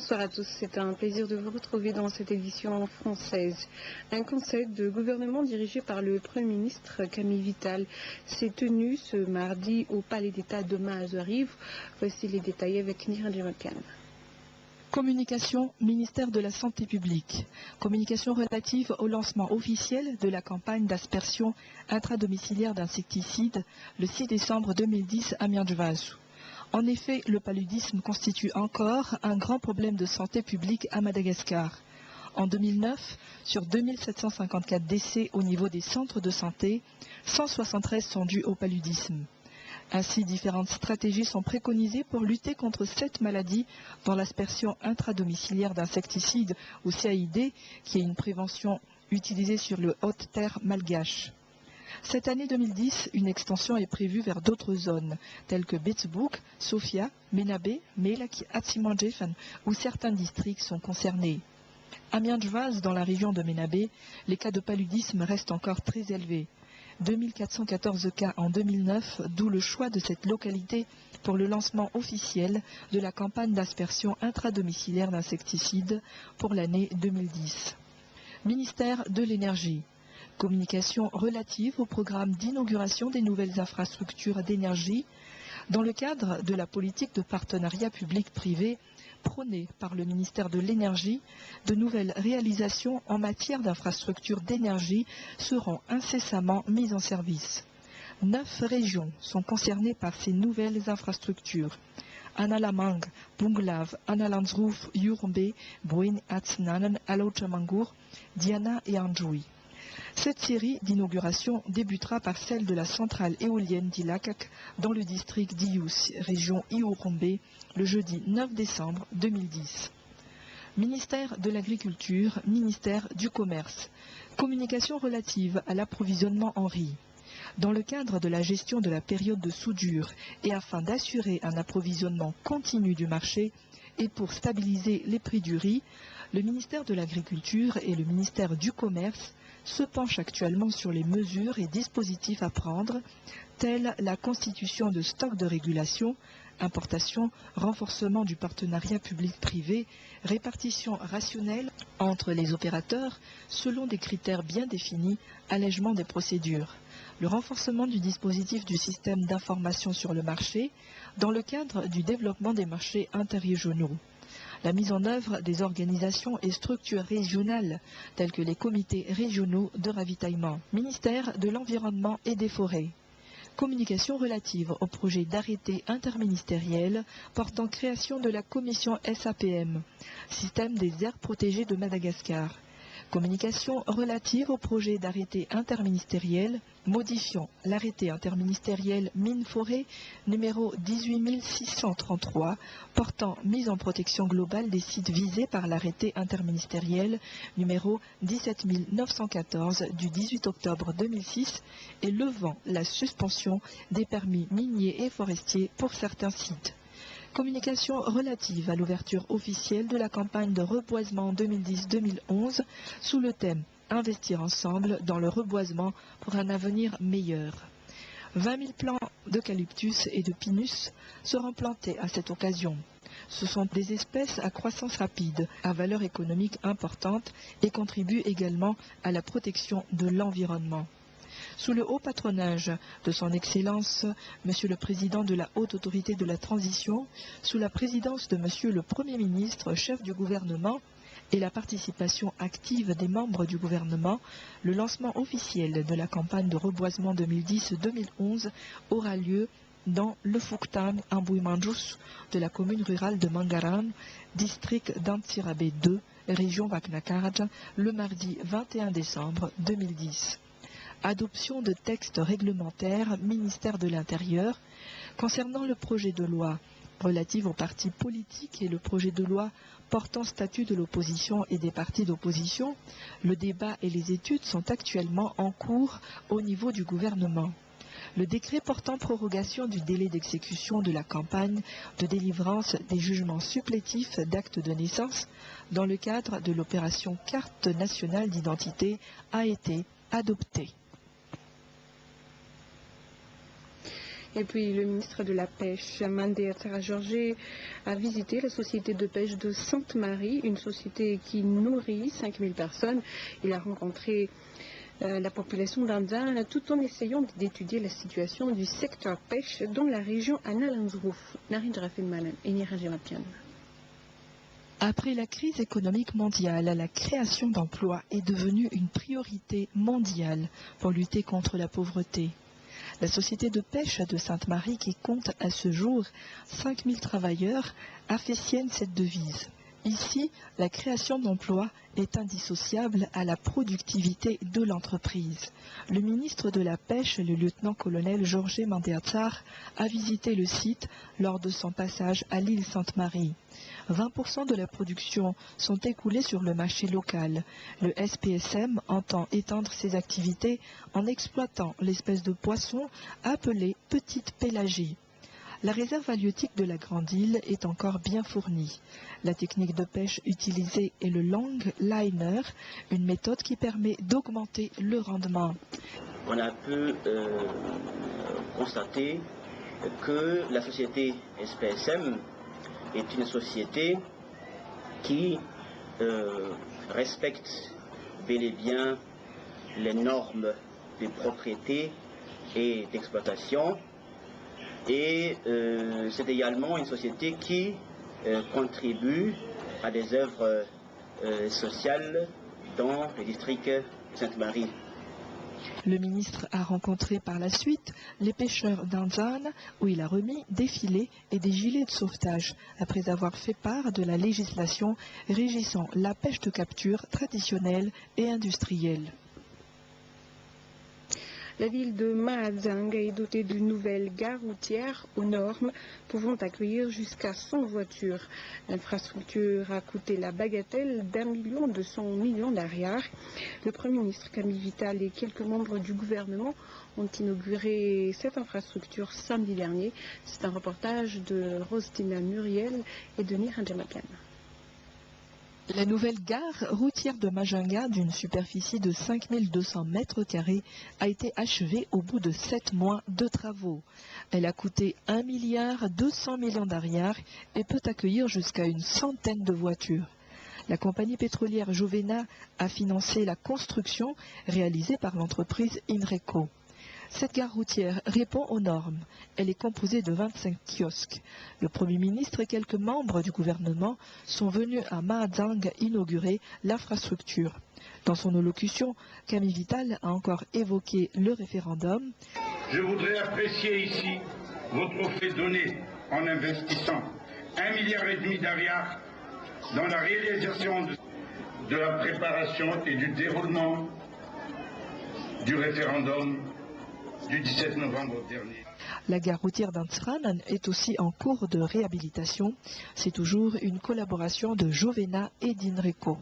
Bonsoir à tous, c'est un plaisir de vous retrouver dans cette édition française. Un conseil de gouvernement dirigé par le Premier ministre Camille Vital s'est tenu ce mardi au Palais d'État de Mazariv. Voici les détails avec Niran Djemakan. Communication, ministère de la Santé publique. Communication relative au lancement officiel de la campagne d'aspersion intradomiciliaire d'insecticides le 6 décembre 2010 à Mianjvasu. En effet, le paludisme constitue encore un grand problème de santé publique à Madagascar. En 2009, sur 2754 décès au niveau des centres de santé, 173 sont dus au paludisme. Ainsi, différentes stratégies sont préconisées pour lutter contre cette maladie, dont l'aspersion intradomiciliaire d'insecticides ou CAID, qui est une prévention utilisée sur le haute-terre malgache. Cette année 2010, une extension est prévue vers d'autres zones, telles que Betsbouk, Sofia, Menabe, Melak, Atsimandjefan, où certains districts sont concernés. À Mianjvaz, dans la région de Menabe, les cas de paludisme restent encore très élevés. 2414 cas en 2009, d'où le choix de cette localité pour le lancement officiel de la campagne d'aspersion intradomiciliaire d'insecticides pour l'année 2010. Ministère de l'Énergie. Communication relative au programme d'inauguration des nouvelles infrastructures d'énergie dans le cadre de la politique de partenariat public-privé prônée par le ministère de l'Énergie. De nouvelles réalisations en matière d'infrastructures d'énergie seront incessamment mises en service. 9 régions sont concernées par ces nouvelles infrastructures. Analamang, Bunglav, Analandsroof, Yurumbe, Bouin, Atsnanan, Alauchamangur, Diana et Anjoui. Cette série d'inauguration débutera par celle de la centrale éolienne d'Ilakak dans le district d'Ius, région Iurumbe, le jeudi 9 décembre 2010. Ministère de l'Agriculture, ministère du Commerce. Communication relative à l'approvisionnement en riz. Dans le cadre de la gestion de la période de soudure et afin d'assurer un approvisionnement continu du marché et pour stabiliser les prix du riz, le ministère de l'Agriculture et le ministère du Commerce se penchent actuellement sur les mesures et dispositifs à prendre, tels la constitution de stocks de régulation, importation, renforcement du partenariat public-privé, répartition rationnelle entre les opérateurs selon des critères bien définis, allègement des procédures, le renforcement du dispositif du système d'information sur le marché dans le cadre du développement des marchés interrégionaux, la mise en œuvre des organisations et structures régionales telles que les comités régionaux de ravitaillement, ministère de l'Environnement et des Forêts. Communication relative au projet d'arrêté interministériel portant création de la commission SAPM, Système des aires protégées de Madagascar. Communication relative au projet d'arrêté interministériel modifiant l'arrêté interministériel mine-forêt numéro 18633 portant mise en protection globale des sites visés par l'arrêté interministériel numéro 17914 du 18 octobre 2006 et levant la suspension des permis miniers et forestiers pour certains sites. Communication relative à l'ouverture officielle de la campagne de reboisement 2010-2011 sous le thème « Investir ensemble dans le reboisement pour un avenir meilleur ». 20 000 plants d'eucalyptus et de pinus seront plantés à cette occasion. Ce sont des espèces à croissance rapide, à valeur économique importante et contribuent également à la protection de l'environnement. Sous le haut patronage de son Excellence, Monsieur le Président de la Haute Autorité de la Transition, sous la présidence de Monsieur le Premier ministre, chef du gouvernement, et la participation active des membres du gouvernement, le lancement officiel de la campagne de reboisement 2010-2011 aura lieu dans le Fouktang Ambouimandjous de la commune rurale de Mangaran, district d'Antsirabe 2, région Vaknakarj, le mardi 21 décembre 2010. Adoption de textes réglementaires, ministère de l'Intérieur, concernant le projet de loi relatif aux partis politiques et le projet de loi portant statut de l'opposition et des partis d'opposition, le débat et les études sont actuellement en cours au niveau du gouvernement. Le décret portant prorogation du délai d'exécution de la campagne de délivrance des jugements supplétifs d'actes de naissance dans le cadre de l'opération Carte nationale d'identité a été adopté. Et puis le ministre de la Pêche, Mandéatsara Georges, a visité la société de pêche de Sainte-Marie, une société qui nourrit 5000 personnes. Il a rencontré la population d'Anzan tout en essayant d'étudier la situation du secteur pêche dans la région Analanzrouf. Après la crise économique mondiale, la création d'emplois est devenue une priorité mondiale pour lutter contre la pauvreté. La société de pêche de Sainte-Marie, qui compte à ce jour 5000 travailleurs, a fait sienne cette devise. Ici, la création d'emplois est indissociable à la productivité de l'entreprise. Le ministre de la Pêche, le lieutenant-colonel Georges Mandéatsar, a visité le site lors de son passage à l'île Sainte-Marie. 20% de la production sont écoulés sur le marché local. Le SPSM entend étendre ses activités en exploitant l'espèce de poisson appelée petite pélagie. La réserve halieutique de la Grande Île est encore bien fournie. La technique de pêche utilisée est le long liner, une méthode qui permet d'augmenter le rendement. On a pu constater que la société SPSM est une société qui respecte bel et bien les normes de propriété et d'exploitation. Et c'est également une société qui contribue à des œuvres sociales dans le district de Sainte-Marie. Le ministre a rencontré par la suite les pêcheurs d'Anzan où il a remis des filets et des gilets de sauvetage après avoir fait part de la législation régissant la pêche de capture traditionnelle et industrielle. La ville de Mahazang est dotée d'une nouvelle gare routière aux normes pouvant accueillir jusqu'à 100 voitures. L'infrastructure a coûté la bagatelle d'1,2 million d'ariars. Le Premier ministre Camille Vital et quelques membres du gouvernement ont inauguré cette infrastructure samedi dernier. C'est un reportage de Rostina Muriel et de Niranjamapian. La nouvelle gare routière de Majunga, d'une superficie de 5200 mètres carrés, a été achevée au bout de 7 mois de travaux. Elle a coûté 1,2 milliard d'ariars et peut accueillir jusqu'à une centaine de voitures. La compagnie pétrolière Jovena a financé la construction réalisée par l'entreprise Inreco. Cette gare routière répond aux normes. Elle est composée de 25 kiosques. Le Premier ministre et quelques membres du gouvernement sont venus à Mahazang inaugurer l'infrastructure. Dans son allocution, Camille Vital a encore évoqué le référendum. Je voudrais apprécier ici votre fait donné en investissant 1,5 milliard d'ariars dans la réalisation de la préparation et du déroulement du référendum du 17 novembre dernier. La gare routière d'Antsran est aussi en cours de réhabilitation. C'est toujours une collaboration de Jovena et d'Inreco.